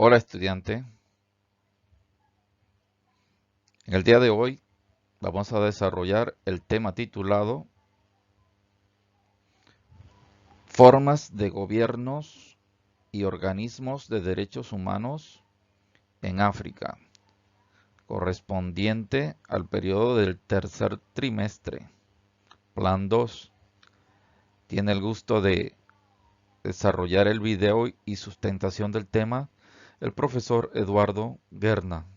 Hola estudiante, en el día de hoy vamos a desarrollar el tema titulado Formas de gobiernos y organismos de derechos humanos en África, correspondiente al periodo del tercer trimestre, Plan 2. Tiene el gusto de desarrollar el video y sustentación del tema el profesor Eduardo Guerna.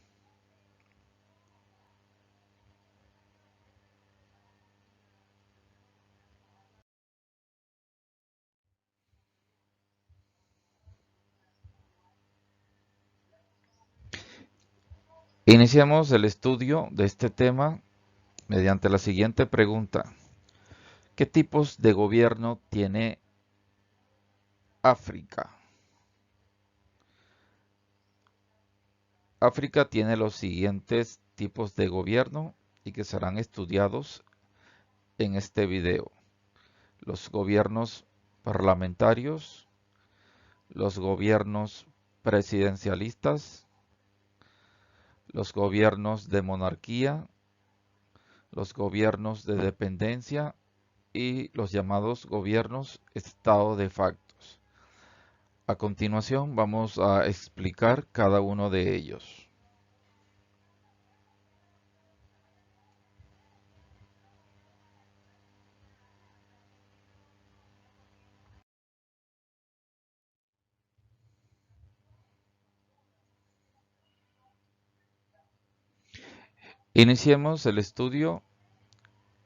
Iniciamos el estudio de este tema mediante la siguiente pregunta. ¿Qué tipos de gobierno tiene África? África tiene los siguientes tipos de gobierno y que serán estudiados en este video. Los gobiernos parlamentarios, los gobiernos presidencialistas, los gobiernos de monarquía, los gobiernos de dependencia y los llamados gobiernos estado de facto. A continuación vamos a explicar cada uno de ellos. Iniciemos el estudio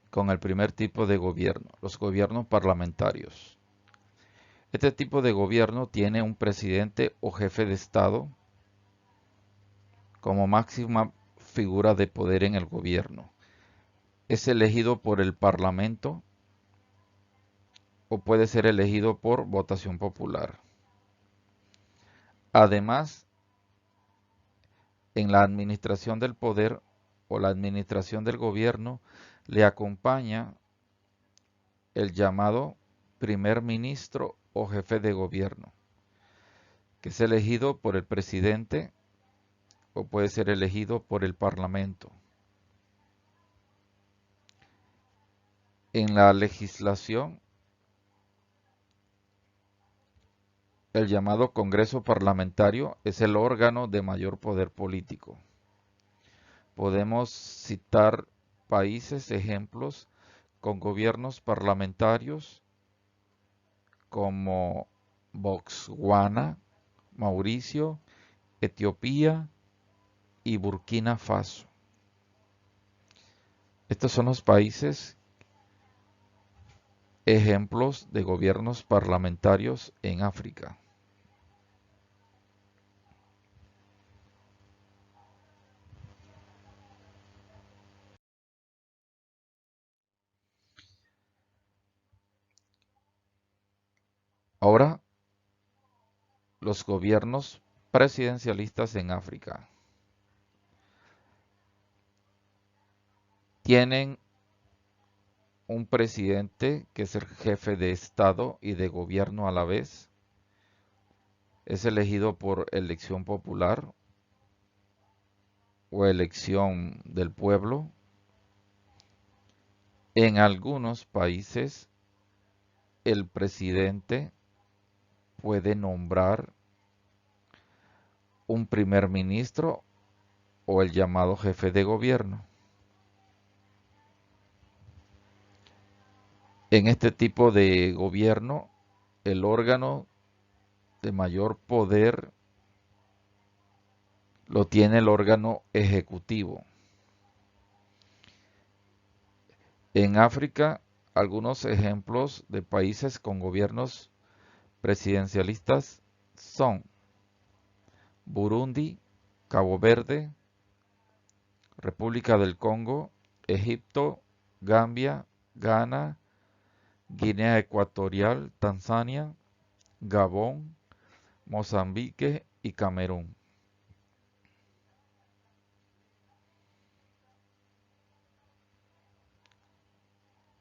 con el primer tipo de gobierno, los gobiernos parlamentarios. Este tipo de gobierno tiene un presidente o jefe de Estado como máxima figura de poder en el gobierno. Es elegido por el Parlamento o puede ser elegido por votación popular. Además, en la administración del poder o la administración del gobierno le acompaña el llamado primer ministro o jefe de gobierno, que es elegido por el presidente o puede ser elegido por el parlamento. En la legislación, el llamado Congreso Parlamentario es el órgano de mayor poder político. Podemos citar países, ejemplos, con gobiernos parlamentarios como Botswana, Mauricio, Etiopía y Burkina Faso. Estos son los países ejemplos de gobiernos parlamentarios en África. Ahora, los gobiernos presidencialistas en África tienen un presidente que es el jefe de Estado y de gobierno a la vez. Es elegido por elección popular o elección del pueblo. En algunos países, el presidente puede nombrar un primer ministro o el llamado jefe de gobierno. En este tipo de gobierno, el órgano de mayor poder lo tiene el órgano ejecutivo. En África, algunos ejemplos de países con gobiernos presidencialistas son Burundi, Cabo Verde, República del Congo, Egipto, Gambia, Ghana, Guinea Ecuatorial, Tanzania, Gabón, Mozambique y Camerún.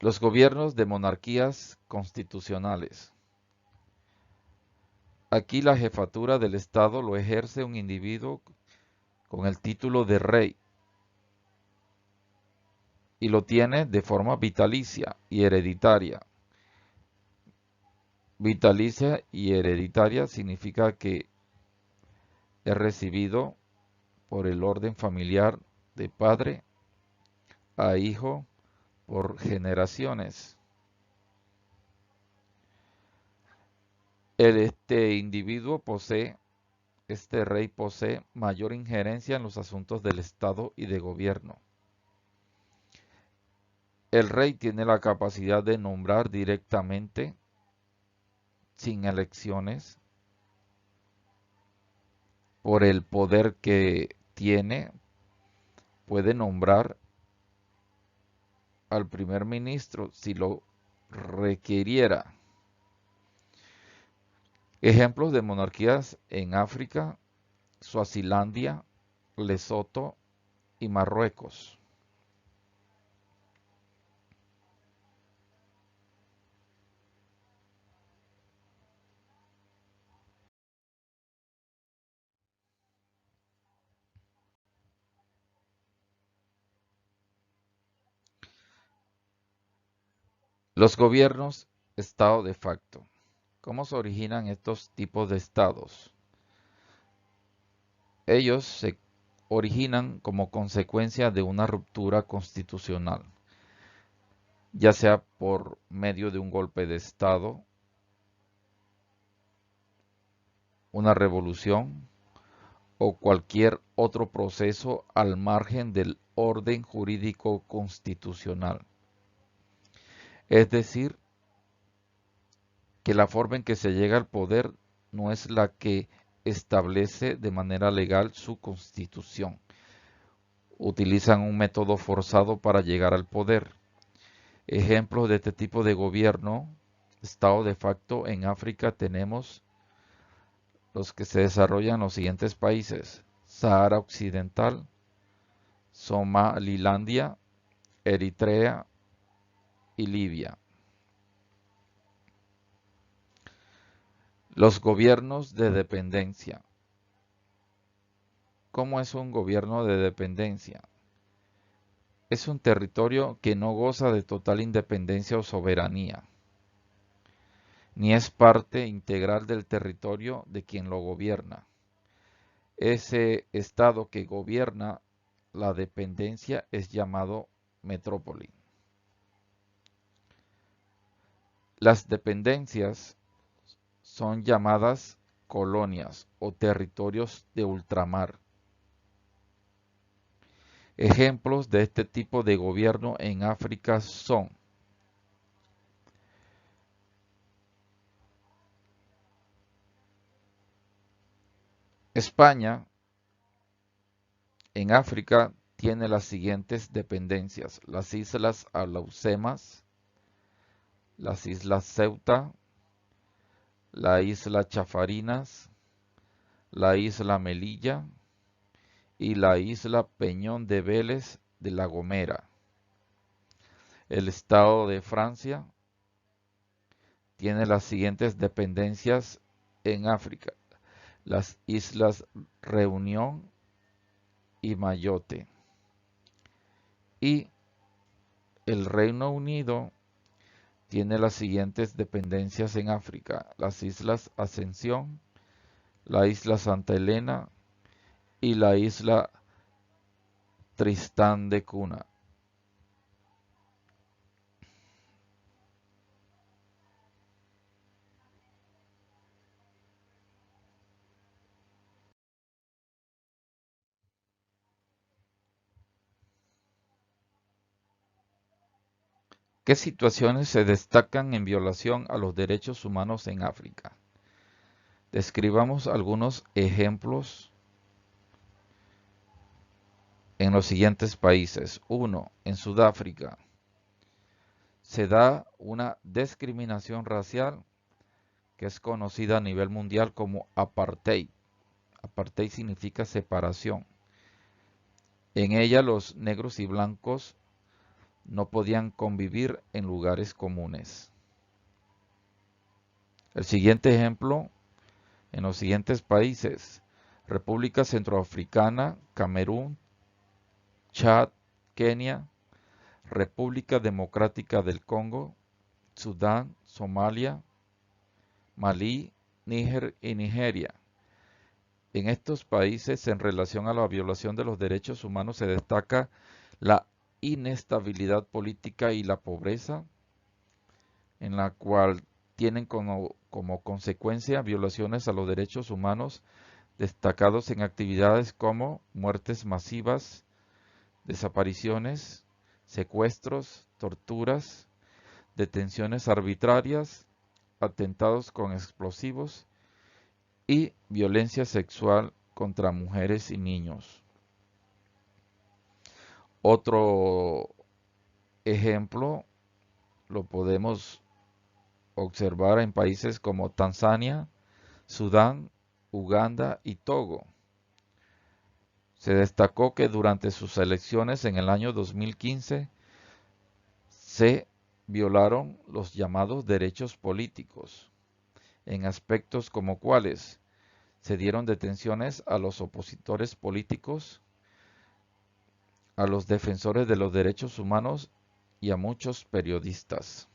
Los gobiernos de monarquías constitucionales. Aquí la jefatura del Estado lo ejerce un individuo con el título de rey y lo tiene de forma vitalicia y hereditaria. Vitalicia y hereditaria significa que es recibido por el orden familiar de padre a hijo por generaciones. Este individuo este rey posee mayor injerencia en los asuntos del Estado y de gobierno. El rey tiene la capacidad de nombrar directamente, sin elecciones, por el poder que tiene, puede nombrar al primer ministro si lo requiriera. Ejemplos de monarquías en África: Suazilandia, Lesoto y Marruecos. Los gobiernos, estado de facto. ¿Cómo se originan estos tipos de estados? Ellos se originan como consecuencia de una ruptura constitucional, ya sea por medio de un golpe de estado, una revolución o cualquier otro proceso al margen del orden jurídico constitucional. Es decir, que la forma en que se llega al poder no es la que establece de manera legal su constitución. Utilizan un método forzado para llegar al poder. Ejemplos de este tipo de gobierno, estado de facto en África, tenemos los que se desarrollan en los siguientes países: Sahara Occidental, Somalilandia, Eritrea y Libia. Los gobiernos de dependencia. ¿Cómo es un gobierno de dependencia? Es un territorio que no goza de total independencia o soberanía, ni es parte integral del territorio de quien lo gobierna. Ese estado que gobierna la dependencia es llamado metrópoli. Las dependencias son llamadas colonias o territorios de ultramar. Ejemplos de este tipo de gobierno en África son: España en África tiene las siguientes dependencias: las islas Alhucemas, las islas Ceuta, la isla Chafarinas, la isla Melilla y la isla Peñón de Vélez de La Gomera. El Estado de Francia tiene las siguientes dependencias en África: las islas Reunión y Mayotte. Y el Reino Unido tiene las siguientes dependencias en África: las islas Ascensión, la isla Santa Elena y la isla Tristán de Cunha. ¿Qué situaciones se destacan en violación a los derechos humanos en África? Describamos algunos ejemplos en los siguientes países. 1. En Sudáfrica se da una discriminación racial que es conocida a nivel mundial como apartheid. Apartheid significa separación. En ella los negros y blancos no podían convivir en lugares comunes. El siguiente ejemplo en los siguientes países: República Centroafricana, Camerún, Chad, Kenia, República Democrática del Congo, Sudán, Somalia, Malí, Níger y Nigeria. En estos países, en relación a la violación de los derechos humanos, se destaca la inestabilidad política y la pobreza, en la cual tienen como consecuencia violaciones a los derechos humanos destacados en actividades como muertes masivas, desapariciones, secuestros, torturas, detenciones arbitrarias, atentados con explosivos y violencia sexual contra mujeres y niños. Otro ejemplo lo podemos observar en países como Tanzania, Sudán, Uganda y Togo. Se destacó que durante sus elecciones en el año 2015 se violaron los llamados derechos políticos, en aspectos como cuáles se dieron detenciones a los opositores políticos, a los defensores de los derechos humanos y a muchos periodistas.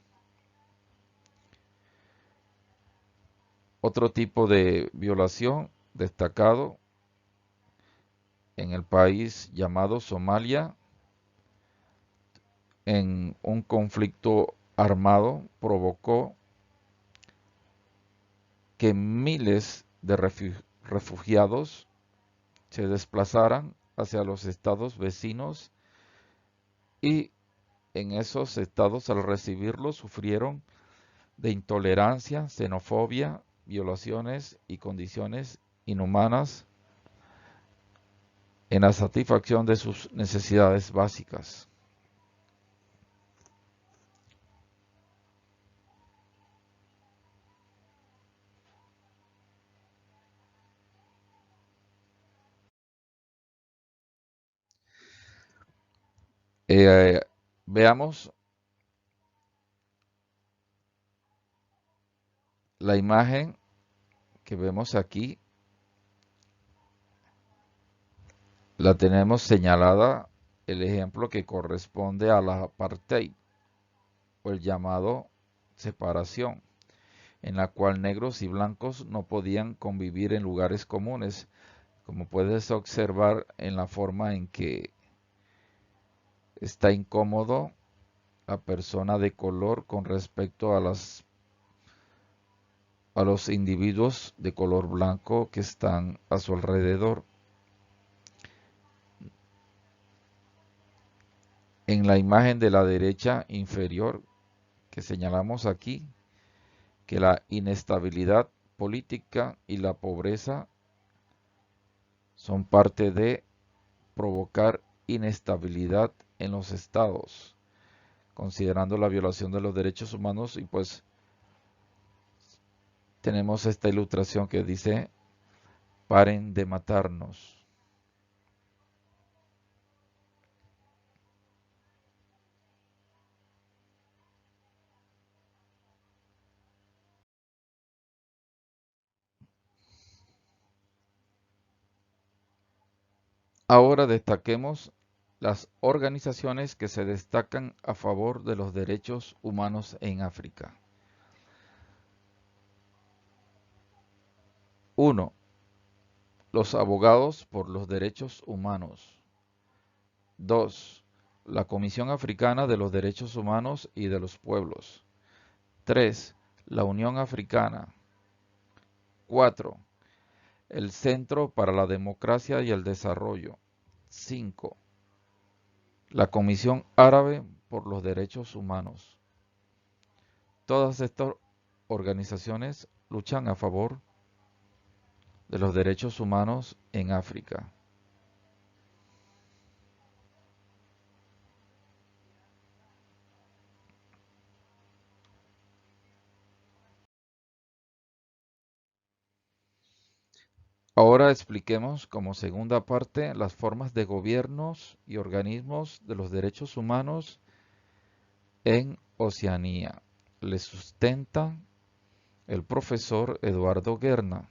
Otro tipo de violación destacado en el país llamado Somalia, en un conflicto armado, provocó que miles de refugiados se desplazaran hacia los estados vecinos y en esos estados, al recibirlos, sufrieron de intolerancia, xenofobia, violaciones y condiciones inhumanas en la satisfacción de sus necesidades básicas. Eh, Veamos la imagen que vemos aquí. La tenemos señalada, el ejemplo que corresponde a la apartheid o el llamado separación, en la cual negros y blancos no podían convivir en lugares comunes, como puedes observar en la forma en que está incómodo la persona de color con respecto a los individuos de color blanco que están a su alrededor. En la imagen de la derecha inferior que señalamos aquí, que la inestabilidad política y la pobreza son parte de provocar inestabilidad en los estados, considerando la violación de los derechos humanos, y pues tenemos esta ilustración que dice: paren de matarnos. Ahora destaquemos las organizaciones que se destacan a favor de los derechos humanos en África. 1. Los abogados por los derechos humanos. 2. La Comisión Africana de los Derechos Humanos y de los Pueblos. 3. La Unión Africana. 4. El Centro para la Democracia y el Desarrollo. 5. La Comisión Árabe por los Derechos Humanos. Todas estas organizaciones luchan a favor de los derechos humanos en África. Ahora expliquemos como segunda parte las formas de gobiernos y organismos de los derechos humanos en Oceanía. Le sustenta el profesor Eduardo Guerna.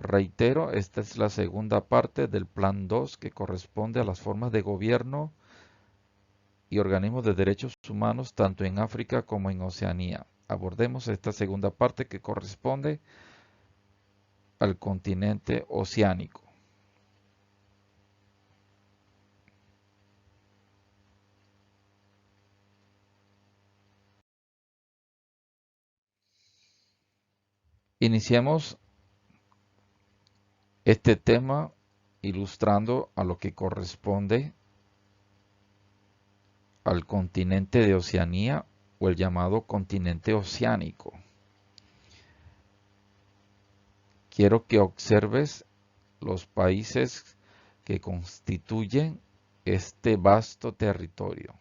Reitero, esta es la segunda parte del Plan 2 que corresponde a las formas de gobierno y organismos de derechos humanos tanto en África como en Oceanía. Abordemos esta segunda parte que corresponde al continente oceánico. Iniciemos este tema ilustrando a lo que corresponde al continente de Oceanía o el llamado continente oceánico. Quiero que observes los países que constituyen este vasto territorio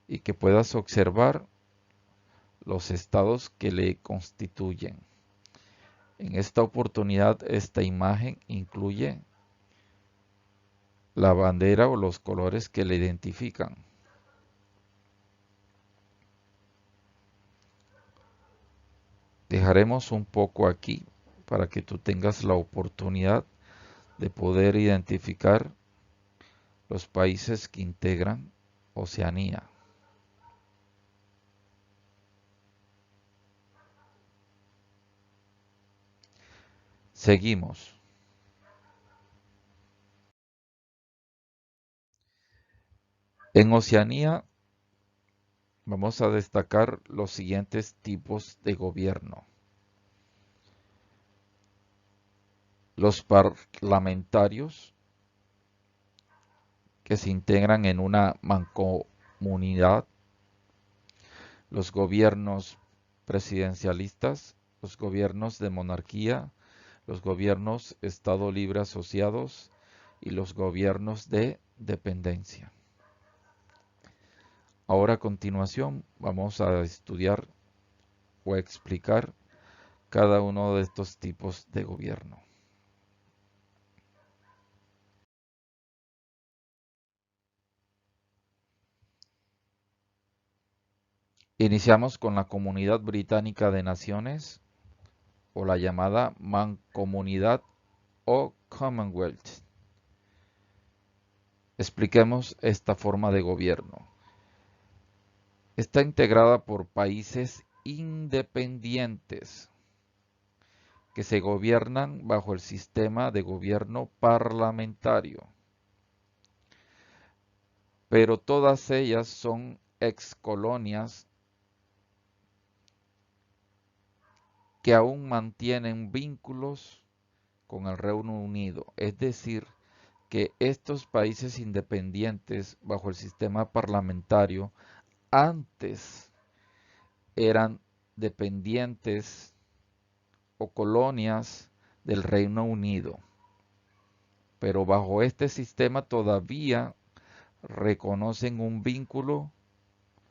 y que puedas observar los estados que le constituyen. En esta oportunidad, esta imagen incluye la bandera o los colores que le identifican. Dejaremos un poco aquí para que tú tengas la oportunidad de poder identificar los países que integran Oceanía. Seguimos. En Oceanía vamos a destacar los siguientes tipos de gobierno. Los parlamentarios, que se integran en una mancomunidad, los gobiernos presidencialistas, los gobiernos de monarquía, los gobiernos Estado Libre Asociados y los gobiernos de dependencia. Ahora a continuación vamos a estudiar o explicar cada uno de estos tipos de gobierno. Iniciamos con la Comunidad Británica de Naciones o la llamada Mancomunidad o Commonwealth. Expliquemos esta forma de gobierno. Está integrada por países independientes que se gobiernan bajo el sistema de gobierno parlamentario, pero todas ellas son excolonias que aún mantienen vínculos con el Reino Unido, es decir, que estos países independientes bajo el sistema parlamentario antes eran dependientes o colonias del Reino Unido, pero bajo este sistema todavía reconocen un vínculo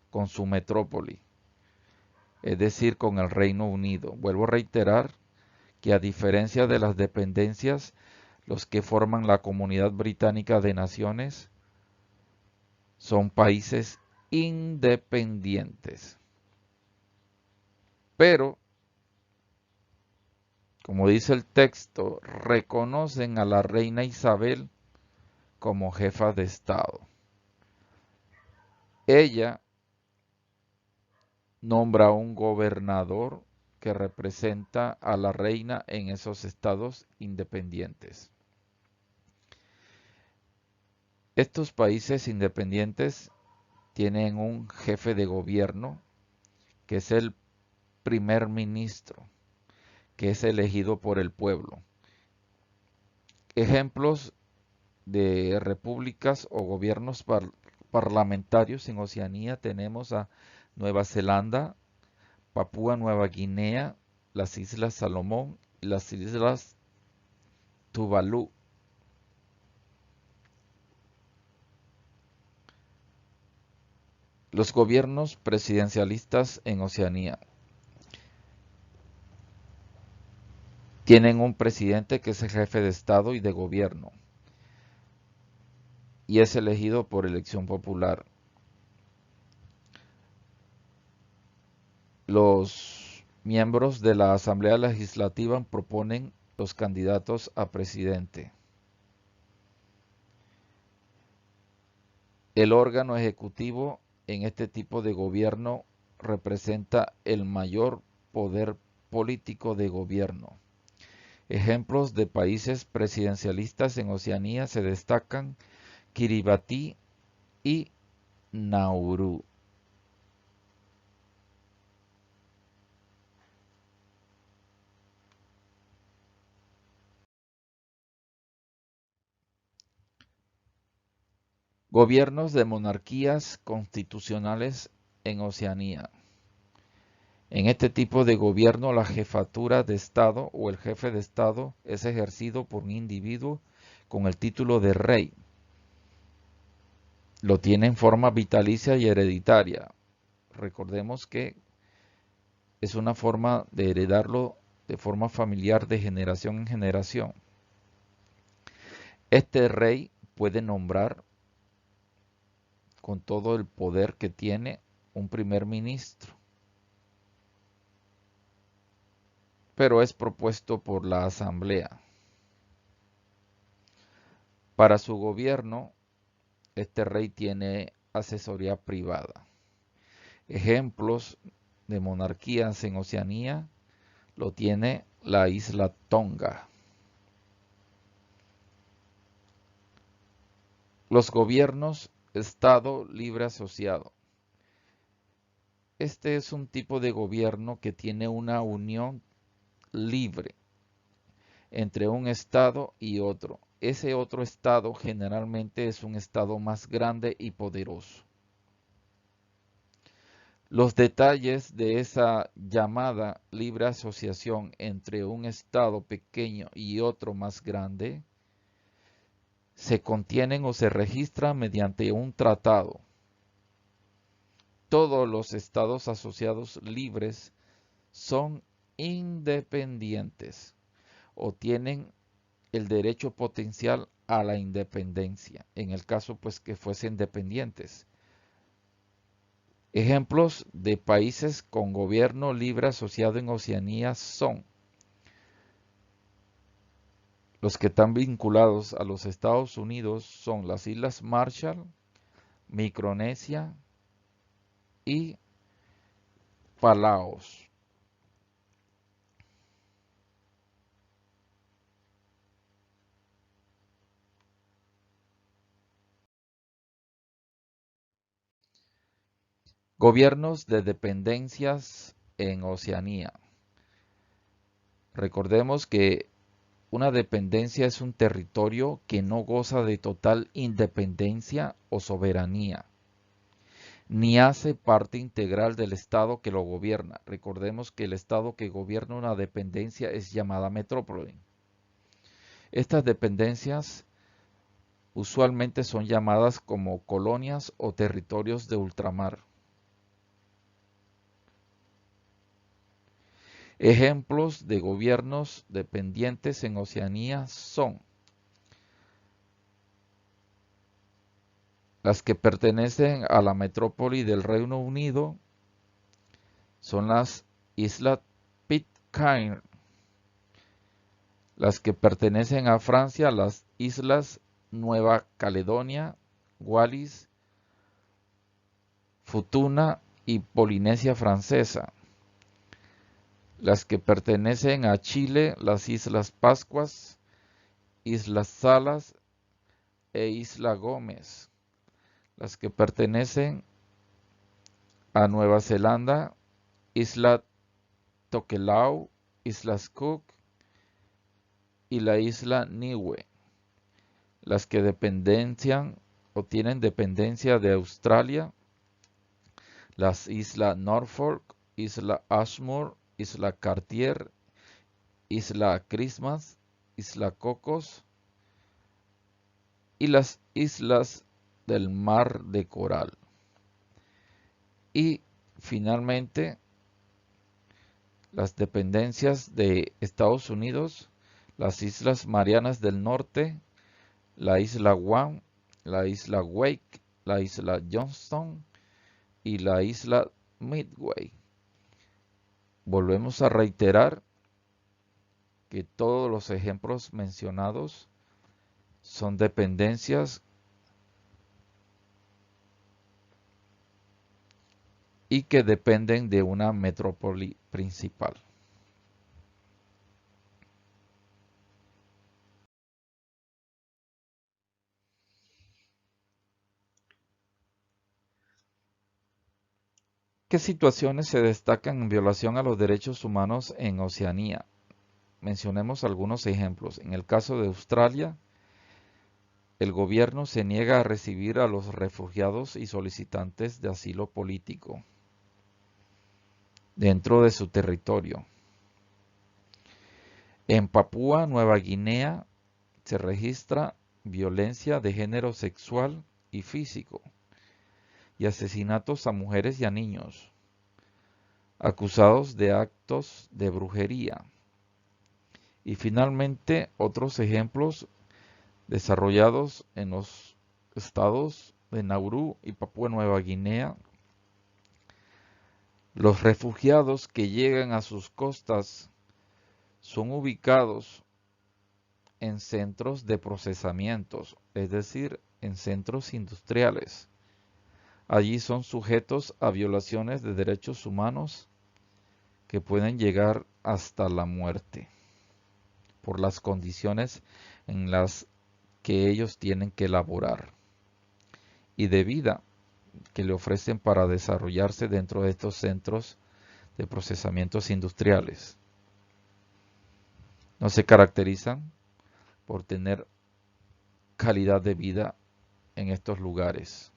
con su metrópoli, es decir, con el Reino Unido. Vuelvo a reiterar que a diferencia de las dependencias, los que forman la Comunidad Británica de Naciones son países independientes. Pero, como dice el texto, reconocen a la reina Isabel como jefa de Estado. Ella nombra un gobernador que representa a la reina en esos estados independientes. Estos países independientes tienen un jefe de gobierno que es el primer ministro, que es elegido por el pueblo. Ejemplos de repúblicas o gobiernos parlamentarios en Oceanía tenemos a Nueva Zelanda, Papúa Nueva Guinea, las Islas Salomón y las Islas Tuvalu. Los gobiernos presidencialistas en Oceanía tienen un presidente que es el jefe de Estado y de gobierno y es elegido por elección popular. Los Miembros de la Asamblea Legislativa proponen los candidatos a presidente. El órgano ejecutivo en este tipo de gobierno representa el mayor poder político de gobierno. Ejemplos de países presidencialistas en Oceanía se destacan Kiribati y Nauru. Gobiernos de monarquías constitucionales en Oceanía. En este tipo de gobierno, la jefatura de Estado o el jefe de Estado es ejercido por un individuo con el título de rey. Lo tiene en forma vitalicia y hereditaria. Recordemos que es una forma de heredarlo de forma familiar de generación en generación. Este rey puede nombrar con todo el poder que tiene un primer ministro, pero es propuesto por la asamblea. Para su gobierno, este rey tiene asesoría privada. Ejemplos de monarquías en Oceanía lo tiene la isla Tonga. Los gobiernos Estado libre asociado. Este es un tipo de gobierno que tiene una unión libre entre un estado y otro. Ese otro estado generalmente es un estado más grande y poderoso. Los detalles de esa llamada libre asociación entre un estado pequeño y otro más grande se contienen o se registran mediante un tratado. Todos los estados asociados libres son independientes o tienen el derecho potencial a la independencia, en el caso pues que fuesen dependientes. Ejemplos de países con gobierno libre asociado en Oceanía son los que están vinculados a los Estados Unidos son las Islas Marshall, Micronesia y Palaos. Gobiernos de dependencias en Oceanía. Recordemos que una dependencia es un territorio que no goza de total independencia o soberanía, ni hace parte integral del Estado que lo gobierna. Recordemos que el Estado que gobierna una dependencia es llamada metrópoli. Estas dependencias usualmente son llamadas como colonias o territorios de ultramar. Ejemplos de gobiernos dependientes en Oceanía son las que pertenecen a la metrópoli del Reino Unido, son las Islas Pitcairn. Las que pertenecen a Francia, las Islas Nueva Caledonia, Wallis, Futuna y Polinesia Francesa. Las que pertenecen a Chile, las Islas Pascuas, Islas Salas e Isla Gómez. Las que pertenecen a Nueva Zelanda, Isla Tokelau, Islas Cook y la Isla Niue. Las que dependencian o tienen dependencia de Australia, las Islas Norfolk, Isla Ashmore, Isla Cartier, Isla Christmas, Isla Cocos y las islas del Mar de Coral. Y finalmente, las dependencias de Estados Unidos, las Islas Marianas del Norte, la Isla Guam, la Isla Wake, la Isla Johnston y la Isla Midway. Volvemos a reiterar que todos los ejemplos mencionados son dependencias y que dependen de una metrópoli principal. ¿Qué situaciones se destacan en violación a los derechos humanos en Oceanía? Mencionemos algunos ejemplos. En el caso de Australia, el gobierno se niega a recibir a los refugiados y solicitantes de asilo político dentro de su territorio. En Papúa Nueva Guinea se registra violencia de género sexual y físico y asesinatos a mujeres y a niños, acusados de actos de brujería. Y finalmente, otros ejemplos desarrollados en los estados de Nauru y Papúa Nueva Guinea. Los refugiados que llegan a sus costas son ubicados en centros de procesamientos, es decir, en centros industriales. Allí son sujetos a violaciones de derechos humanos que pueden llegar hasta la muerte por las condiciones en las que ellos tienen que laborar y de vida que le ofrecen para desarrollarse dentro de estos centros de procesamientos industriales. No se caracterizan por tener calidad de vida en estos lugares.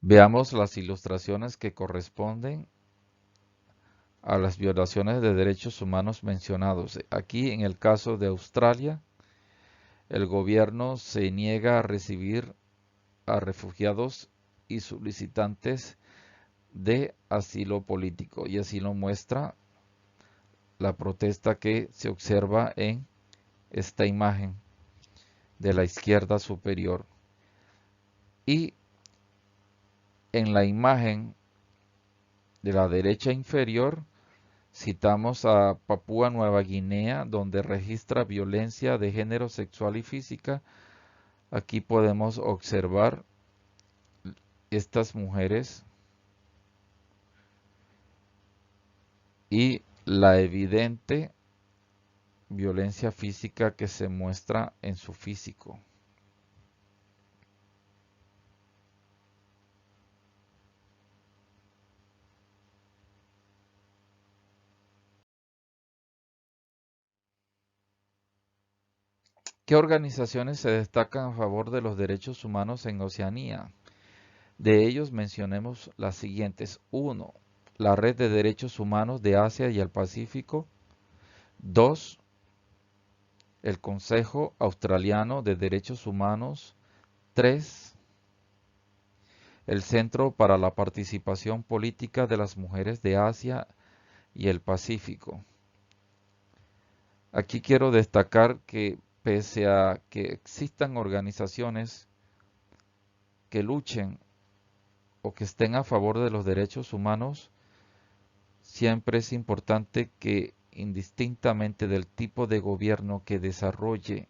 Veamos las ilustraciones que corresponden a las violaciones de derechos humanos mencionados. Aquí, en el caso de Australia, el gobierno se niega a recibir a refugiados y solicitantes de asilo político, y así lo muestra la protesta que se observa en esta imagen de la izquierda superior. Y en la imagen de la derecha inferior citamos a Papúa Nueva Guinea, donde registra violencia de género sexual y física. Aquí podemos observar estas mujeres y la evidente violencia física que se muestra en su físico. ¿Qué organizaciones se destacan a favor de los derechos humanos en Oceanía? De ellos mencionemos las siguientes. 1. La Red de Derechos Humanos de Asia y el Pacífico. 2. El Consejo Australiano de Derechos Humanos. 3. El Centro para la Participación Política de las Mujeres de Asia y el Pacífico. Aquí quiero destacar que pese a que existan organizaciones que luchen o que estén a favor de los derechos humanos, siempre es importante que indistintamente del tipo de gobierno que desarrolle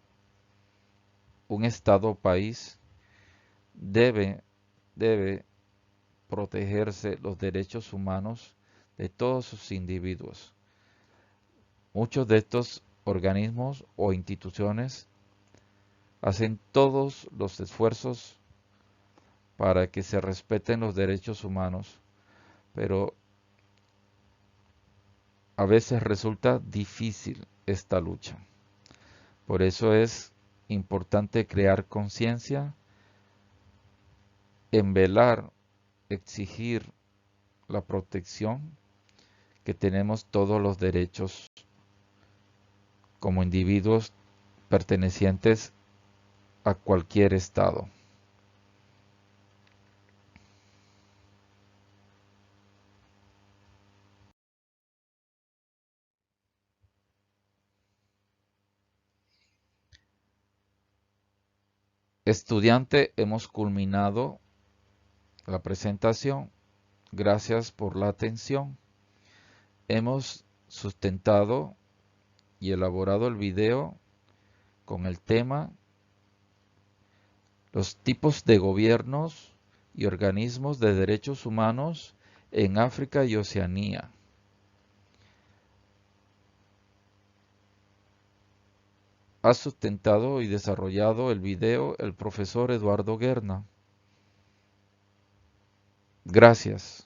un estado o país, debe, debe protegerse los derechos humanos de todos sus individuos. Muchos de estos organismos o instituciones hacen todos los esfuerzos para que se respeten los derechos humanos, pero a veces resulta difícil esta lucha. Por eso es importante crear conciencia, en velar, exigir la protección que tenemos todos los derechos como individuos pertenecientes a cualquier estado. Estudiante, hemos culminado la presentación. Gracias por la atención. Hemos sustentado y elaborado el video con el tema los tipos de gobiernos y organismos de derechos humanos en África y Oceanía. Ha sustentado y desarrollado el video el profesor Eduardo Guerna. Gracias.